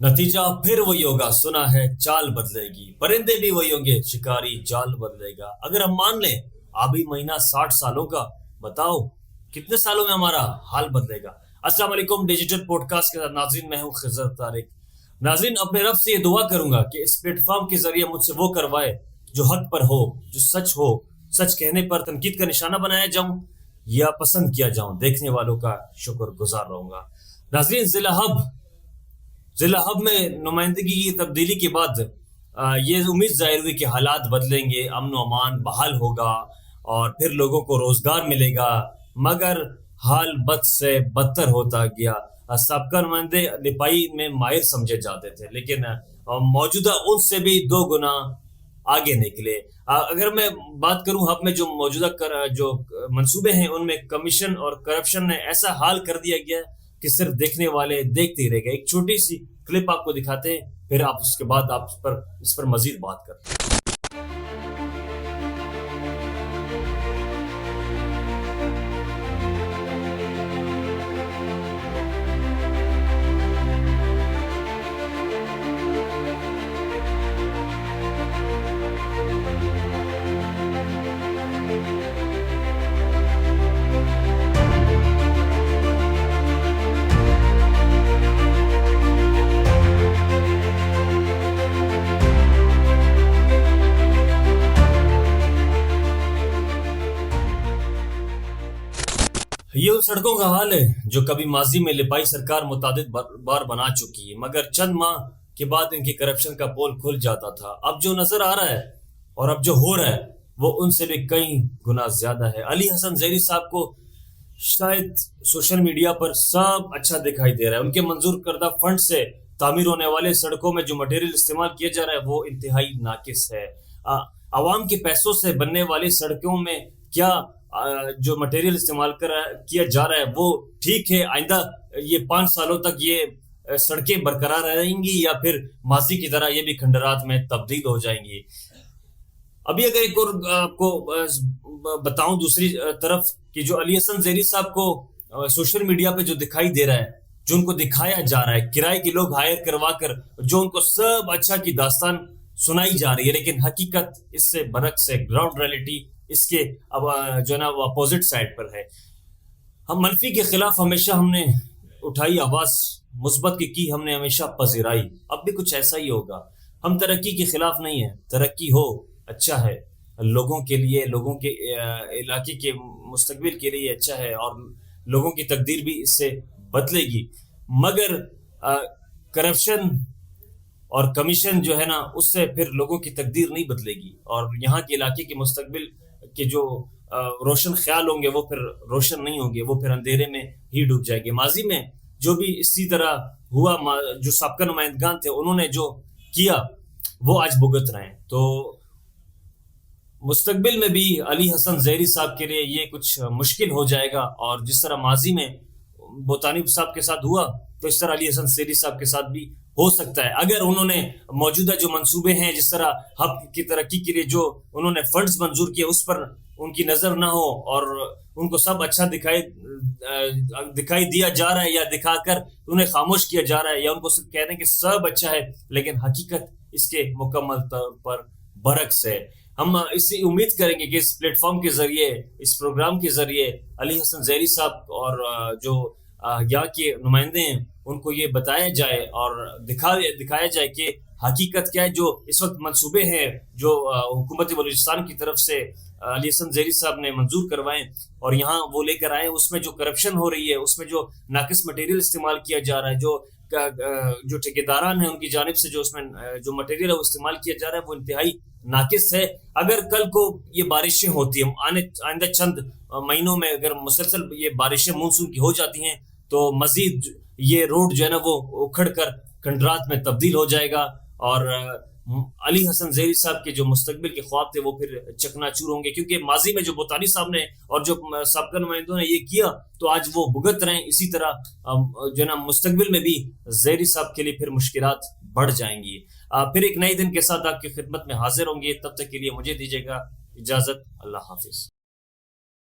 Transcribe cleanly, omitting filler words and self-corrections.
नतीजा फिर वही होगा, सुना है चाल बदलेगी, परिंदे भी वही होंगे, शिकारी जाल बदलेगा। अगर हम मान लें अभी महीना 60 सालों का, बताओ कितने सालों में हमारा हाल बदलेगा। अस्सलाम वालेकुम, डिजिटल पॉडकास्ट के साथ नाज़रीन, मैं हूं खिज़र तारिक। नाज़रीन, अपने रब से ये दुआ करूंगा कि इस प्लेटफॉर्म के जरिए मुझसे वो करवाए जो हक पर हो, जो सच हो, सच कहने पर तनकीद का निशाना बनाया जाऊं या पसंद किया जाऊं, देखने वालों का शुक्र गुजार रहूंगा। नाज़रीन, जिला हब में नुमाइंदगी की तब्दीली के बाद ये उम्मीद जाहिर हुई कि हालात बदलेंगे, अमन व अमान बहाल होगा और फिर लोगों को रोजगार मिलेगा, मगर हाल बद से बदतर होता गया। सबका नुमाइंदे लिपाई में माहिर समझे जाते थे, लेकिन मौजूदा उनसे भी 2 गुना आगे निकले। अगर मैं बात करूं हब में जो मौजूदा जो मंसूबे हैं, उनमें कमीशन और करप्शन ने ऐसा हाल कर दिया गया कि सिर्फ देखने वाले देखते ही रह गए। एक छोटी सी क्लिप आपको दिखाते हैं, फिर आप उसके बाद आप इस पर मजीद बात करते हैं। ये उन सड़कों का हाल है जो कभी माजी में लिपाई सरकार मुतादिद बार बना चुकी है, मगर चंद माह के बाद इनकी करप्शन का पोल खुल जाता था। अब जो नजर आ रहा है और अब जो हो रहा है वो उनसे भी कई गुना ज्यादा है। अली हसन जैरी साहब को शायद सोशल मीडिया पर सब अच्छा दिखाई दे रहा है। उनके मंजूर करदा फंड से तामीर होने वाले सड़कों में जो मटेरियल इस्तेमाल किया जा रहा है वो इंतहाई नाकिस है। आवाम के पैसों से बनने वाली सड़कों में क्या जो मटेरियल इस्तेमाल किया जा रहा है वो ठीक है? आइंदा ये 5 सालों तक ये सड़कें बरकरार रहेंगी या फिर माजी की तरह ये भी खंडरात में तब्दील हो जाएंगी? अभी अगर एक और आपको बताऊं दूसरी तरफ कि जो अली हसन जैरी साहब को सोशल मीडिया पे जो दिखाई दे रहा है, जो उनको दिखाया जा रहा है, किराए के लोग हायर करवा कर जो उनको सब अच्छा की दास्तान सुनाई जा रही है, लेकिन हकीकत इससे बरक्स है। ग्राउंड रियलिटी इसके अब जो है ना वो अपोजिट साइड पर है। हम मनफी के खिलाफ हमेशा हमने उठाई आवाज, मुस्बत की हमने हमेशा पजीराई। अब भी कुछ ऐसा ही होगा। हम तरक्की के खिलाफ नहीं है, तरक्की हो अच्छा है, लोगों के लिए, लोगों के इलाके के मुस्तकबिल के लिए अच्छा है और लोगों की तकदीर भी इससे बदलेगी। मगर करप्शन और कमीशन जो है ना उससे फिर लोगों की तकदीर नहीं बदलेगी और यहाँ के इलाके के मुस्तकबिल के जो रोशन ख्याल होंगे वो फिर रोशन नहीं होंगे, वो फिर अंधेरे में ही डूब जाएंगे। माजी में जो भी इसी तरह हुआ, जो साबका नुमाइंदगान थे उन्होंने जो किया वो आज भुगत रहे हैं। तो मुस्तकबिल में भी अली हसन जैरी साहब के लिए ये कुछ मुश्किल हो जाएगा और जिस तरह माजी में बोतानी साहब के साथ हुआ तो इस तरह अली हसन जैरी साहब के साथ भी हो सकता है। अगर उन्होंने मौजूदा जो मंसूबे हैं, जिस तरह हब की तरक्की के लिए जो उन्होंने फंड्स मंजूर किए उस पर उनकी नजर ना हो और उनको सब अच्छा दिखाई दिया जा रहा है या दिखाकर उन्हें खामोश किया जा रहा है या उनको सिर्फ कह रहे हैं कि सब अच्छा है, लेकिन हकीकत इसके मुकम्मल तौर पर बरक्स है। हम इसी उम्मीद करेंगे कि इस प्लेटफॉर्म के जरिए, इस प्रोग्राम के जरिए अली हसन जैरी साहब और जो यहाँ के नुमाइंदे हैं उनको ये बताया जाए और दिखाया जाए कि हकीकत क्या है। जो इस वक्त मंसूबे हैं जो हुकूमत बलूचिस्तान की तरफ से अली हसन जैरी साहब ने मंजूर करवाए और यहाँ वो लेकर आए, उसमें जो करप्शन हो रही है, उसमें जो नाकिस मटेरियल इस्तेमाल किया जा रहा है, जो ठेकेदारान है उनकी जानिब से जो उसमें जो मटेरियल है वो इस्तेमाल किया जा रहा है वो इंतहाई नाकिस है। अगर कल को ये बारिशें होती हैं, आइंदा चंद महीनों में अगर मुसलसल ये बारिशें मानसून की हो जाती हैं तो मजीद ये रोड जो है ना वो उखड़ कर खंडरात में तब्दील हो जाएगा और अली हसन जैरी साहब के जो मुस्तकबिल के ख्वाब थे वो फिर चकनाचूर होंगे, क्योंकि माजी में जो बोतानी साहब ने और जो साबका नुमाइंदों ने ये किया तो आज वो भुगत रहे हैं। इसी तरह जो ना मुस्तकबिल में भी जैरी साहब के लिए फिर मुश्किलात बढ़ जाएंगी। फिर एक नए दिन के साथ आपकी खिदमत में हाजिर होंगे, तब तक के लिए मुझे दीजिएगा इजाजत। अल्लाह हाफिज।